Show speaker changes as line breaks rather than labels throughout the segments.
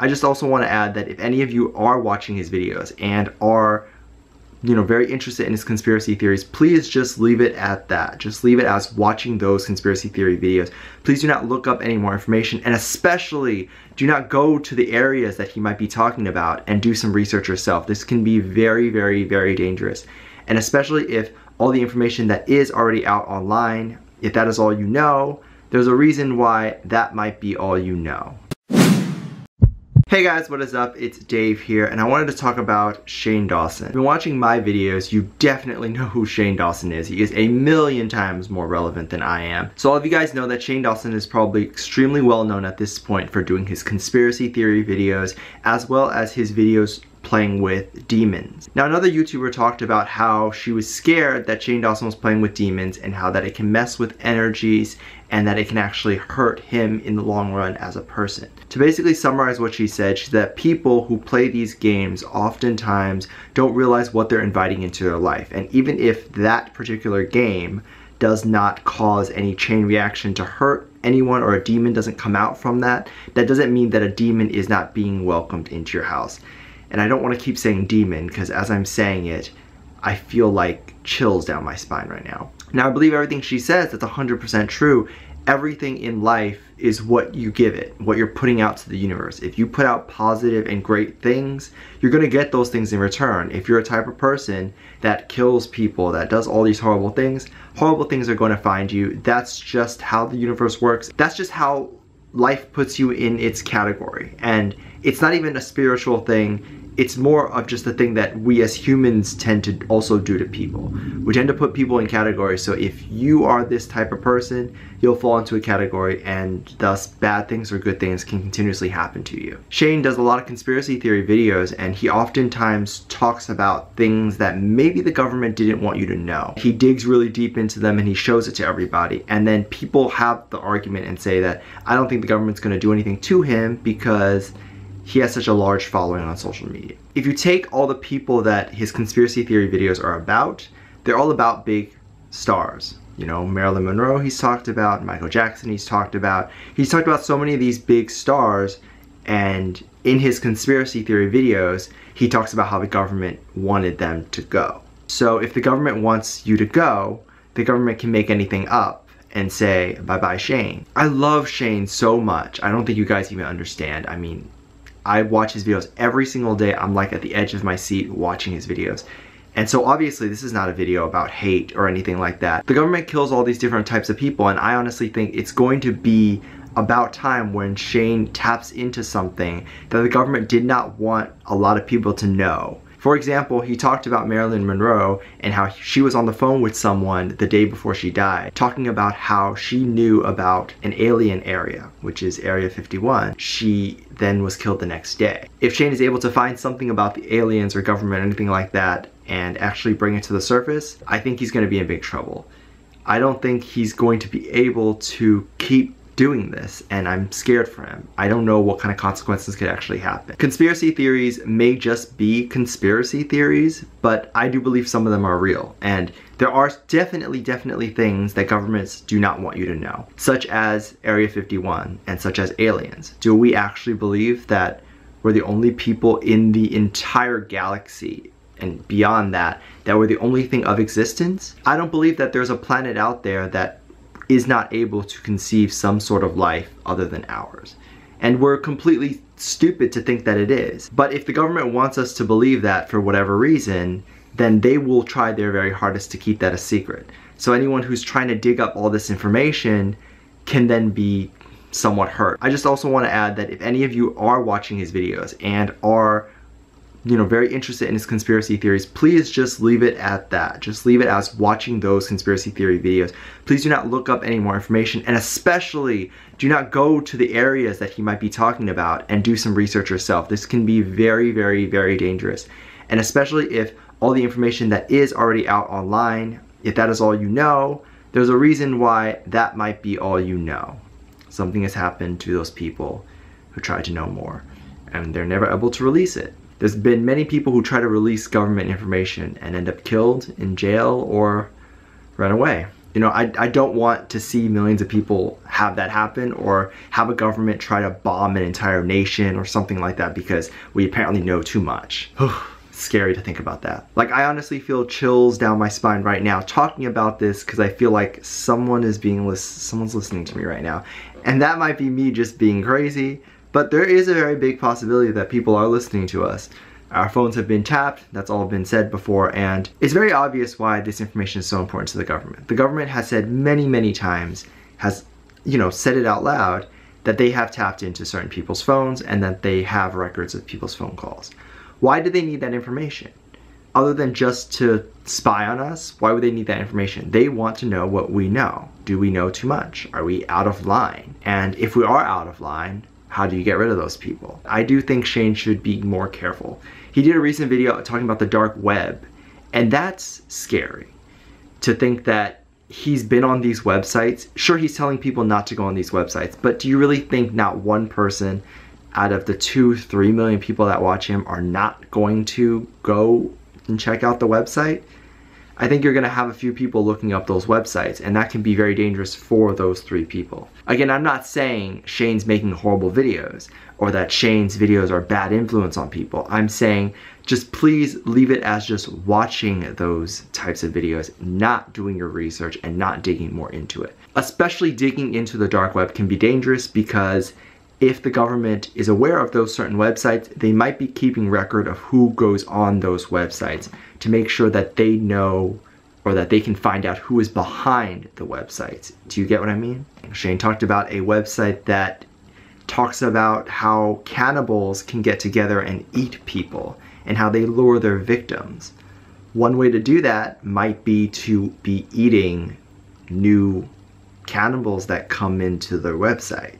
I just also want to add that if any of you are watching his videos and are very interested in his conspiracy theories, please just leave it at that. Just leave it as watching those conspiracy theory videos. Please do not look up any more information, and especially do not go to the areas that he might be talking about and do some research yourself. This can be very, very, very dangerous. And especially if all the information that is already out online, if that is all you know, there's a reason why that might be all you know. Hey guys, what is up? It's Dave here, and I wanted to talk about Shane Dawson. If you've been watching my videos, you definitely know who Shane Dawson is. He is a million times more relevant than I am. So all of you guys know that Shane Dawson is probably extremely well known at this point for doing his conspiracy theory videos, as well as his videos playing with demons. Now, another YouTuber talked about how she was scared that Shane Dawson was playing with demons and how that it can mess with energies and that it can actually hurt him in the long run as a person. To basically summarize what she said that people who play these games oftentimes don't realize what they're inviting into their life. And even if that particular game does not cause any chain reaction to hurt anyone or a demon doesn't come out from that, that doesn't mean that a demon is not being welcomed into your house. And I don't want to keep saying demon because as I'm saying it, I feel like chills down my spine right now. Now, I believe everything she says, that's 100% true. Everything in life is what you give it, what you're putting out to the universe. If you put out positive and great things, you're going to get those things in return. If you're a type of person that kills people, that does all these horrible things are going to find you. That's just how the universe works. That's just how life puts you in its category. And it's not even a spiritual thing. It's more of just the thing that we as humans tend to also do to people. We tend to put people in categories, so if you are this type of person, you'll fall into a category and thus bad things or good things can continuously happen to you. Shane does a lot of conspiracy theory videos and he oftentimes talks about things that maybe the government didn't want you to know. He digs really deep into them and he shows it to everybody, and then people have the argument and say that I don't think the government's going to do anything to him because he has such a large following on social media. If you take all the people that his conspiracy theory videos are about, they're all about big stars. You know, Marilyn Monroe he's talked about, Michael Jackson he's talked about. He's talked about so many of these big stars, and in his conspiracy theory videos, he talks about how the government wanted them to go. So if the government wants you to go, the government can make anything up and say, bye-bye Shane. I love Shane so much. I don't think you guys even understand. I mean, I watch his videos every single day. I'm like at the edge of my seat watching his videos. And so obviously this is not a video about hate or anything like that. The government kills all these different types of people, and I honestly think it's going to be about time when Shane taps into something that the government did not want a lot of people to know. For example, he talked about Marilyn Monroe and how she was on the phone with someone the day before she died, talking about how she knew about an alien area, which is Area 51. She then was killed the next day. If Shane is able to find something about the aliens or government or anything like that and actually bring it to the surface, I think he's going to be in big trouble. I don't think he's going to be able to keep doing this, and I'm scared for him. I don't know what kind of consequences could actually happen. Conspiracy theories may just be conspiracy theories, but I do believe some of them are real, and there are definitely things that governments do not want you to know, such as Area 51 and such as aliens. Do we actually believe that we're the only people in the entire galaxy and beyond that we're the only thing of existence? I don't believe that there's a planet out there that is not able to conceive some sort of life other than ours. And we're completely stupid to think that it is. But if the government wants us to believe that for whatever reason, then they will try their very hardest to keep that a secret. So anyone who's trying to dig up all this information can then be somewhat hurt. I just also want to add that if any of you are watching his videos and are very interested in his conspiracy theories, please just leave it at that. Just leave it as watching those conspiracy theory videos. Please do not look up any more information, and especially do not go to the areas that he might be talking about and do some research yourself. This can be very, very, very dangerous. And especially if all the information that is already out online, if that is all you know, there's a reason why that might be all you know. Something has happened to those people who try to know more, and they're never able to release it. There's been many people who try to release government information and end up killed, in jail, or run away. You know, I don't want to see millions of people have that happen, or have a government try to bomb an entire nation or something like that because we apparently know too much. Scary to think about that. Like, I honestly feel chills down my spine right now talking about this, because I feel like someone's listening to me right now. And that might be me just being crazy, but there is a very big possibility that people are listening to us. Our phones have been tapped, that's all been said before, and it's very obvious why this information is so important to the government. The government has said many times, has, you know, said it out loud, that they have tapped into certain people's phones and that they have records of people's phone calls. Why do they need that information? Other than just to spy on us, why would they need that information? They want to know what we know. Do we know too much? Are we out of line? And if we are out of line, how do you get rid of those people? I do think Shane should be more careful. He did a recent video talking about the dark web, and that's scary. To think that he's been on these websites. Sure, he's telling people not to go on these websites, but do you really think not one person out of the 2-3 million people that watch him are not going to go and check out the website? I think you're gonna have a few people looking up those websites, and that can be very dangerous for those 3 people. Again, I'm not saying Shane's making horrible videos or that Shane's videos are bad influence on people. I'm saying just please leave it as just watching those types of videos, not doing your research and not digging more into it. Especially digging into the dark web can be dangerous, because if the government is aware of those certain websites, they might be keeping record of who goes on those websites to make sure that they know, or that they can find out who is behind the websites. Do you get what I mean? Shane talked about a website that talks about how cannibals can get together and eat people and how they lure their victims. One way to do that might be to be eating new cannibals that come into their website.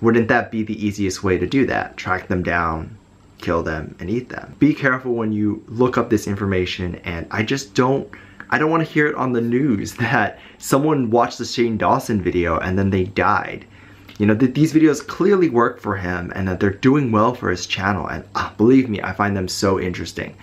Wouldn't that be the easiest way to do that? Track them down, kill them, and eat them. Be careful when you look up this information, and I don't want to hear it on the news that someone watched the Shane Dawson video and then they died. You know, that these videos clearly work for him and that they're doing well for his channel, and believe me, I find them so interesting.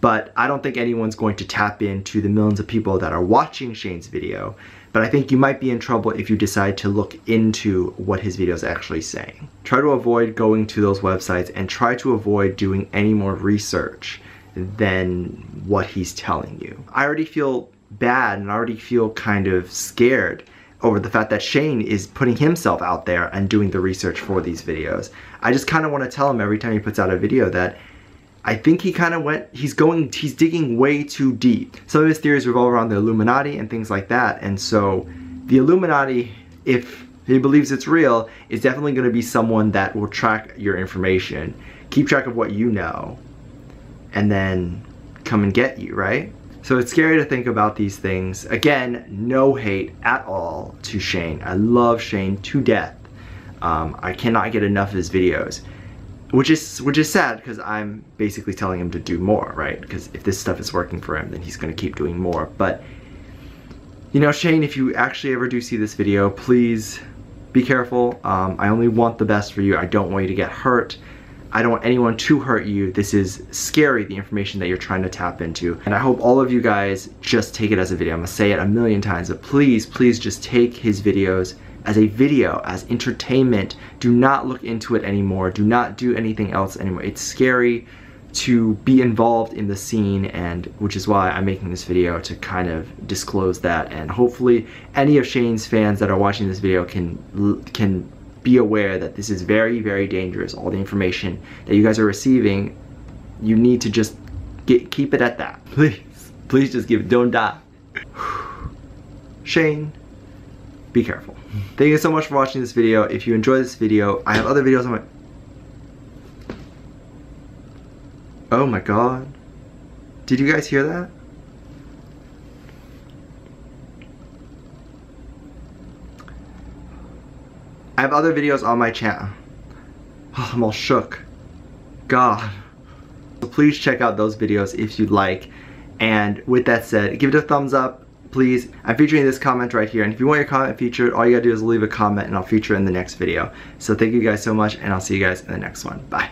But I don't think anyone's going to tap into the millions of people that are watching Shane's video. But I think you might be in trouble if you decide to look into what his video is actually saying. Try to avoid going to those websites, and try to avoid doing any more research than what he's telling you. I already feel bad and I already feel kind of scared over the fact that Shane is putting himself out there and doing the research for these videos. I just kind of want to tell him every time he puts out a video that I think he kind of he's digging way too deep. Some of his theories revolve around the Illuminati and things like that, and so the Illuminati, if he believes it's real, is definitely going to be someone that will track your information, keep track of what you know, and then come and get you, right? So it's scary to think about these things. Again, no hate at all to Shane. I love Shane to death. I cannot get enough of his videos. Which is sad, because I'm basically telling him to do more, right? Because if this stuff is working for him, then he's going to keep doing more. But, you know, Shane, if you actually ever do see this video, please be careful. I only want the best for you. I don't want you to get hurt. I don't want anyone to hurt you. This is scary, the information that you're trying to tap into. And I hope all of you guys just take it as a video. I'm going to say it a million times, but please just take his videos as a video, as entertainment. Do not look into it anymore. Do not do anything else anymore. It's scary to be involved in the scene, and which is why I'm making this video, to kind of disclose that. And hopefully any of Shane's fans that are watching this video can be aware that this is very dangerous. All the information that you guys are receiving, you need to just keep it at that. Please just don't die. Shane, be careful. Thank you so much for watching this video. If you enjoyed this video, I have other videos on my... Oh my god. Did you guys hear that? I have other videos on my channel. Oh, I'm all shook. God. So please check out those videos if you'd like. And with that said, give it a thumbs up. Please. I'm featuring this comment right here, and if you want your comment featured, all you gotta do is leave a comment and I'll feature it in the next video. So thank you guys so much, and I'll see you guys in the next one. Bye.